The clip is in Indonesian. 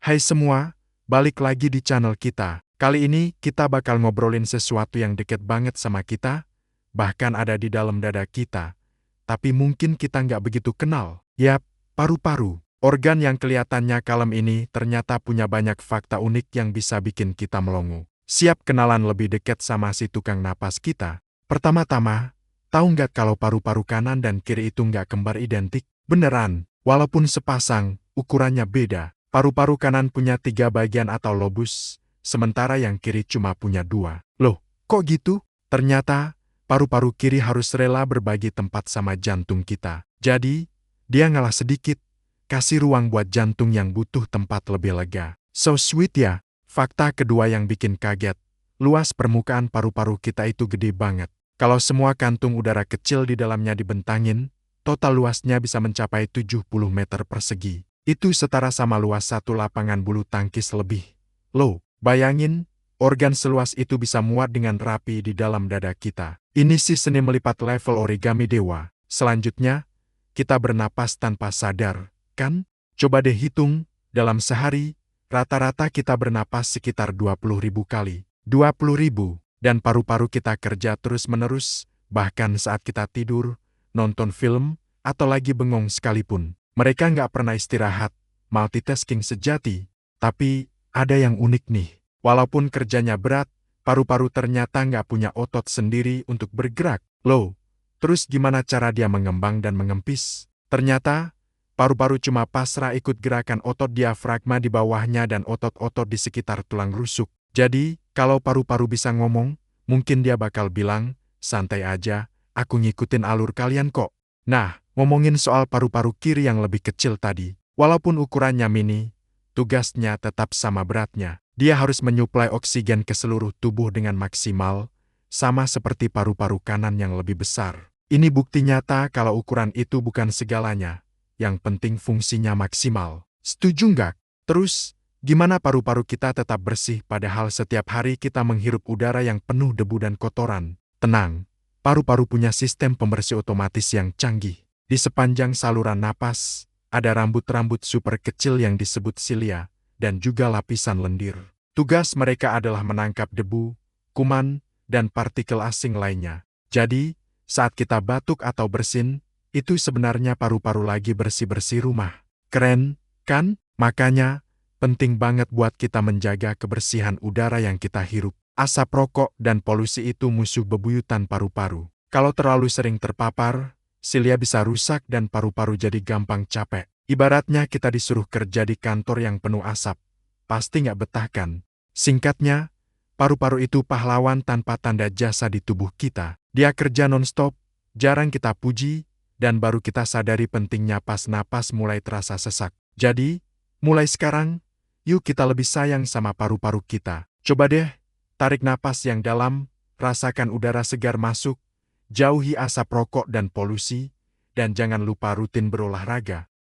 Hai semua, balik lagi di channel kita. Kali ini kita bakal ngobrolin sesuatu yang deket banget sama kita, bahkan ada di dalam dada kita. Tapi mungkin kita nggak begitu kenal. Yap, paru-paru. Organ yang kelihatannya kalem ini ternyata punya banyak fakta unik yang bisa bikin kita melongo. Siap kenalan lebih dekat sama si tukang napas kita? Pertama-tama, tahu nggak kalau paru-paru kanan dan kiri itu nggak kembar identik? Beneran, walaupun sepasang, ukurannya beda. Paru-paru kanan punya 3 bagian atau lobus, sementara yang kiri cuma punya 2. Loh, kok gitu? Ternyata, paru-paru kiri harus rela berbagi tempat sama jantung kita. Jadi, dia ngalah sedikit, kasih ruang buat jantung yang butuh tempat lebih lega. So sweet ya. Fakta kedua yang bikin kaget, luas permukaan paru-paru kita itu gede banget. Kalau semua kantung udara kecil di dalamnya dibentangin, total luasnya bisa mencapai 70 meter persegi. Itu setara sama luas satu lapangan bulu tangkis lebih. Loh, bayangin, organ seluas itu bisa muat dengan rapi di dalam dada kita. Ini sih seni melipat level origami dewa. Selanjutnya, kita bernapas tanpa sadar, kan? Coba deh hitung, dalam sehari, rata-rata kita bernapas sekitar 20.000 kali. 20.000, dan paru-paru kita kerja terus-menerus, bahkan saat kita tidur, nonton film, atau lagi bengong sekalipun. Mereka nggak pernah istirahat, multitasking sejati. Tapi, ada yang unik nih. Walaupun kerjanya berat, paru-paru ternyata nggak punya otot sendiri untuk bergerak. Loh, terus gimana cara dia mengembang dan mengempis? Ternyata, paru-paru cuma pasrah ikut gerakan otot diafragma di bawahnya dan otot-otot di sekitar tulang rusuk. Jadi, kalau paru-paru bisa ngomong, mungkin dia bakal bilang, santai aja, aku ngikutin alur kalian kok. Nah, ngomongin soal paru-paru kiri yang lebih kecil tadi, walaupun ukurannya mini, tugasnya tetap sama beratnya. Dia harus menyuplai oksigen ke seluruh tubuh dengan maksimal, sama seperti paru-paru kanan yang lebih besar. Ini bukti nyata kalau ukuran itu bukan segalanya, yang penting fungsinya maksimal. Setuju nggak? Terus, gimana paru-paru kita tetap bersih padahal setiap hari kita menghirup udara yang penuh debu dan kotoran? Tenang, paru-paru punya sistem pembersih otomatis yang canggih. Di sepanjang saluran napas, ada rambut-rambut super kecil yang disebut silia, dan juga lapisan lendir. Tugas mereka adalah menangkap debu, kuman, dan partikel asing lainnya. Jadi, saat kita batuk atau bersin, itu sebenarnya paru-paru lagi bersih-bersih rumah. Keren, kan? Makanya, penting banget buat kita menjaga kebersihan udara yang kita hirup. Asap rokok dan polusi itu musuh bebuyutan paru-paru. Kalau terlalu sering terpapar, silia bisa rusak dan paru-paru jadi gampang capek. Ibaratnya kita disuruh kerja di kantor yang penuh asap. Pasti nggak betah kan? Singkatnya, paru-paru itu pahlawan tanpa tanda jasa di tubuh kita. Dia kerja non-stop, jarang kita puji, dan baru kita sadari pentingnya pas napas mulai terasa sesak. Jadi, mulai sekarang, yuk kita lebih sayang sama paru-paru kita. Coba deh, tarik napas yang dalam, rasakan udara segar masuk, jauhi asap rokok dan polusi, dan jangan lupa rutin berolahraga.